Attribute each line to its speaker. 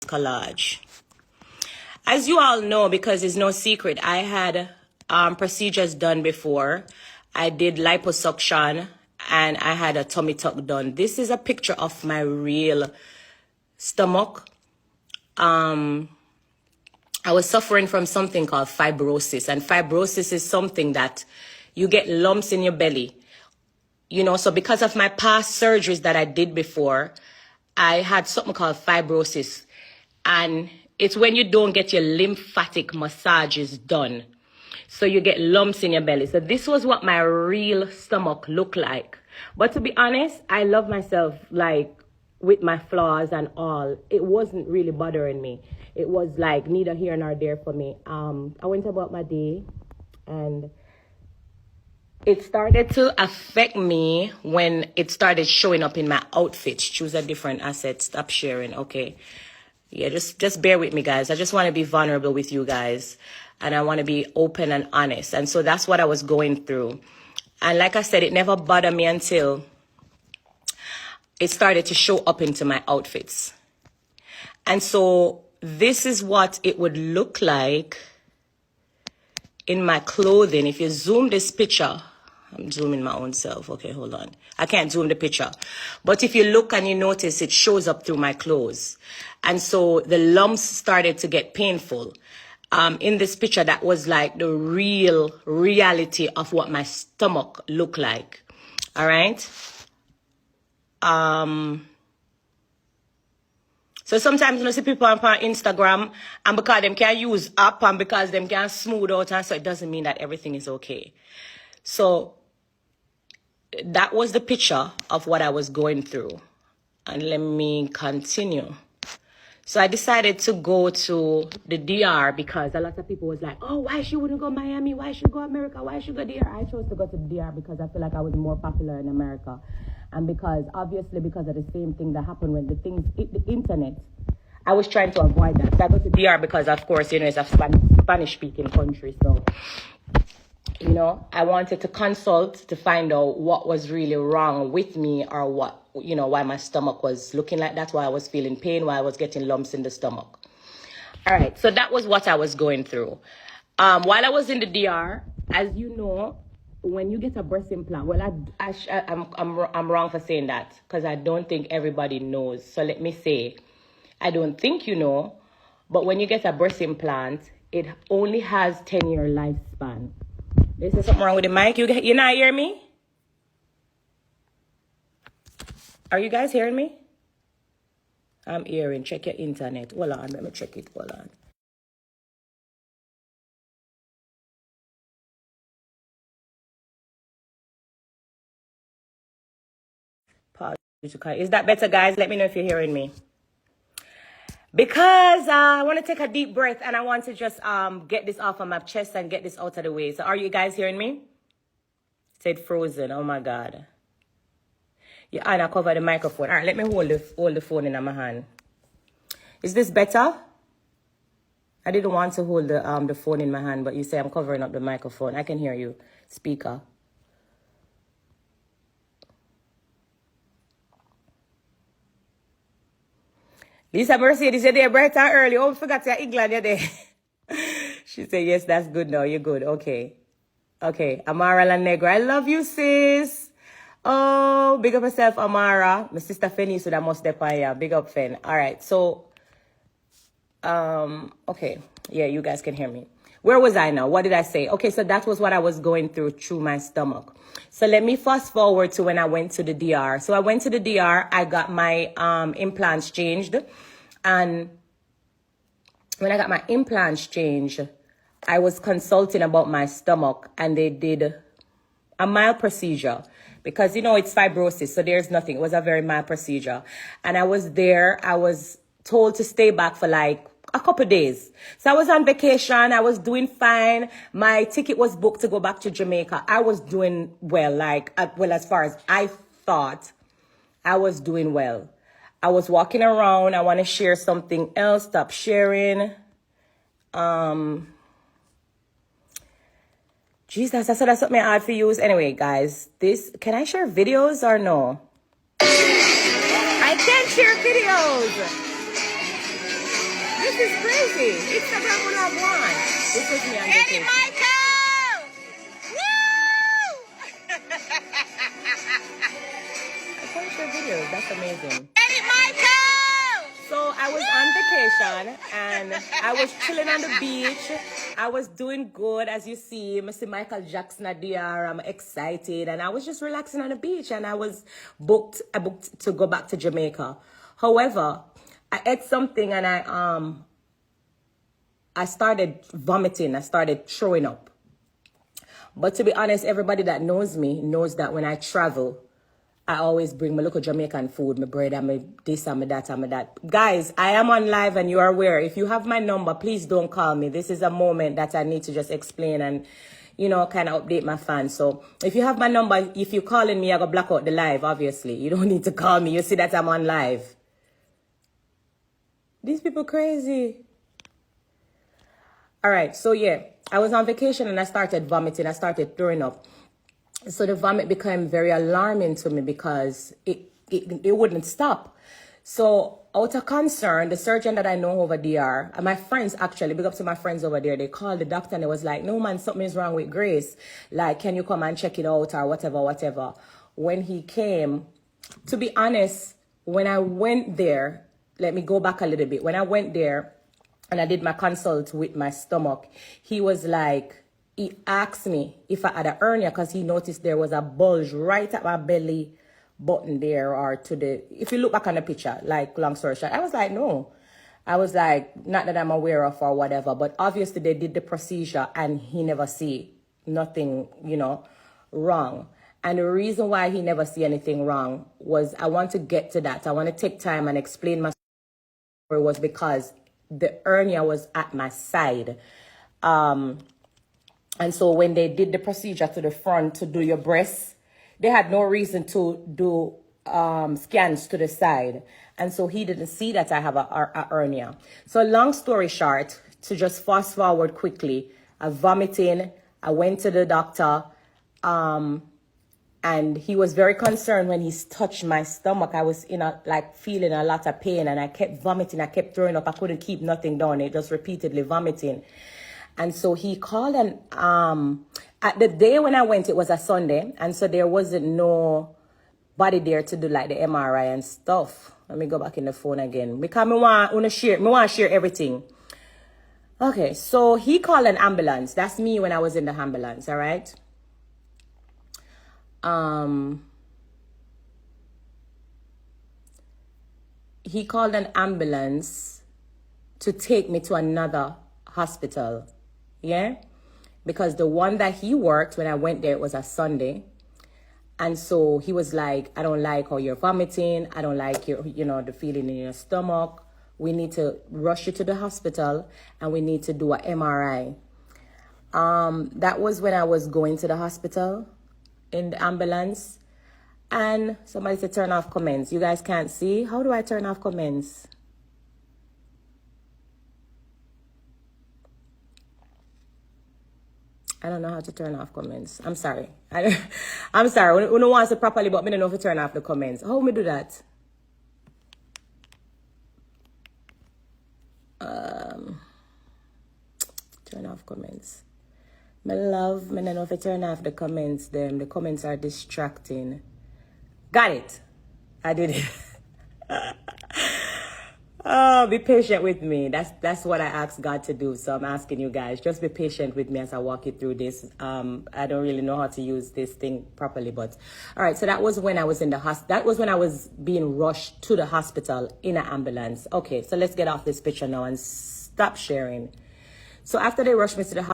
Speaker 1: collage. As you all know, because it's no secret, I had procedures done before. I did liposuction and I had a tummy tuck done. This is a picture of my real stomach. I was suffering from something called fibrosis, and fibrosis is something that you get lumps in your belly. You know, so because of my past surgeries that I did before, I had something called fibrosis. And it's when you don't get your lymphatic massages done. So you get lumps in your belly. So this was what my real stomach looked like. But to be honest, I love myself, like, with my flaws and all. It wasn't really bothering me. It was like neither here nor there for me. I went about my day, and it started to affect me when it started showing up in my outfits. Choose a different asset. Stop sharing. Okay. Yeah, just bear with me, guys. I just want to be vulnerable with you guys. And I want to be open and honest. And so that's what I was going through. And like I said, it never bothered me until it started to show up into my outfits. And so this is what it would look like in my clothing. If you zoom this picture, I'm zooming my own self. Okay, hold on. I can't zoom the picture. But if you look and you notice, it shows up through my clothes. And so the lumps started to get painful. In this picture, that was like the real reality of what my stomach looked like. All right. So sometimes, you know, see people on Instagram, and because them can use app and because them can smooth out, and so it doesn't mean that everything is okay. So that was the picture of what I was going through. And let me continue. So I decided to go to the DR because a lot of people was like, oh, why she wouldn't go Miami? Why she go America? Why she go DR? I chose to go to the DR because I feel like I was more popular in America. And because, obviously, because of the same thing that happened when the things hit the internet, I was trying to avoid that. So I go to DR because, of course, you know, it's a Spanish-speaking country. So, you know, I wanted to consult to find out what was really wrong with me, or what, you know, why my stomach was looking like that, why I was feeling pain, why I was getting lumps in the stomach. All right, so that was what I was going through. While I was in the DR, as you know, when you get a breast implant, well, I'm wrong for saying that because I don't think everybody knows. So let me say, I don't think you know, but when you get a breast implant, it only has 10-year lifespan. Is there something wrong with the mic? You not hear me? Are you guys hearing me? I'm hearing. Check your internet. Hold on. Let me check it. Hold on. Pause. Is that better, guys? Let me know if you're hearing me. Because I want to take a deep breath and I want to just get this off of my chest and get this out of the way. So are you guys hearing me? It said frozen. Oh, my God. Yeah, and I cover the microphone. All right, let me hold the phone in my hand. Is this better? I didn't want to hold the phone in my hand, but you say I'm covering up the microphone. I can hear you. Speaker. Lisa Mercedes, you're there bright and early. Oh, I forgot you're England, you're there. She said, yes, that's good now. You're good. Okay. Okay. Amara La Negra, I love you, sis. Oh, big up yourself, Amara. My sister Fenny, so that must depend. Yeah, big up, Fen. All right. So, okay. Yeah, you guys can hear me. Where was I now? What did I say? Okay, so that was what I was going through my stomach. So let me fast forward to when I went to the DR. So I went to the DR. I got my implants changed. And when I got my implants changed, I was consulting about my stomach. And they did a mild procedure. Because, you know, it's fibrosis, so there's nothing. It was a very mild procedure. And I was there. I was told to stay back for like a couple of days. So I was on vacation. I was doing fine. My ticket was booked to go back to Jamaica. I was doing well, as far as I thought, I was doing well. I was walking around. I want to share something else. Stop sharing. Jesus, I said that's something hard for you. Anyway, guys, can I share videos or no? I can't share videos. This is crazy. Instagram will have one. This was me on vacation. Michael! Woo! I can't share videos. That's amazing. Edit Michael! So I was on vacation and I was chilling on the beach. I was doing good, as you see. Mr. Michael Jackson at DR. I'm excited, and I was just relaxing on the beach. And I booked to go back to Jamaica. However, I ate something and I started vomiting. I started throwing up. But to be honest, everybody that knows me knows that when I travel, I always bring my local Jamaican food, my bread, and my this and my that and my that. Guys, I am on live and you are aware. If you have my number, please don't call me. This is a moment that I need to just explain and, you know, kind of update my fans. So if you have my number, if you're calling me, I go block out the live, obviously. You don't need to call me. You see that I'm on live. These people crazy. All right, so yeah, I was on vacation and I started vomiting. I started throwing up. So the vomit became very alarming to me because it wouldn't stop. So out of concern, the surgeon that I know over there, and my friends actually, big up to my friends over there, they called the doctor and they was like, no man, something is wrong with Grace. Like, can you come and check it out or whatever. When he came, to be honest, when I went there, let me go back a little bit. When I went there and I did my consult with my stomach, he was like, he asked me if I had a hernia because he noticed there was a bulge right at my belly button there or to the, if you look back on the picture, like long story short, I was like, no. I was like, not that I'm aware of or whatever, but obviously they did the procedure and he never see nothing, you know, wrong. And the reason why he never see anything wrong was I want to get to that. I want to take time and explain my story was because the hernia was at my side. And so when they did the procedure to the front to do your breasts, they had no reason to do scans to the side. And so he didn't see that I have a hernia. So long story short, to just fast forward quickly, I vomiting, I went to the doctor, and he was very concerned when he touched my stomach. I was feeling a lot of pain and I kept vomiting. I kept throwing up. I couldn't keep nothing down. It just repeatedly vomiting. And so he called and at the day when I went, it was a Sunday. And so there wasn't nobody there to do like the MRI and stuff. Let me go back in the phone again. Because I want to share everything. Okay, so he called an ambulance. That's me when I was in the ambulance, all right? He called an ambulance to take me to another hospital. Yeah, because the one that he worked when I went there, it was a Sunday. And so he was like, I don't like how you're vomiting. I don't like your, you know, the feeling in your stomach. We need to rush you to the hospital and we need to do a MRI. That was when I was going to the hospital in the ambulance. And somebody said turn off comments. You guys can't see. How do I turn off comments? I don't know how to turn off comments. I'm sorry. I'm sorry. We don't want to properly, but I don't know if to turn off the comments. How do I do that? Turn off comments. My love, I don't know if I turn off the comments. The comments are distracting. Got it. I did it. Oh, be patient with me. That's what I asked God to do. So I'm asking you guys, just be patient with me as I walk you through this. I don't really know how to use this thing properly, but all right. So that was when I was in the hospital. That was when I was being rushed to the hospital in an ambulance. Okay, so let's get off this picture now and stop sharing. So after they rushed me to the hospital,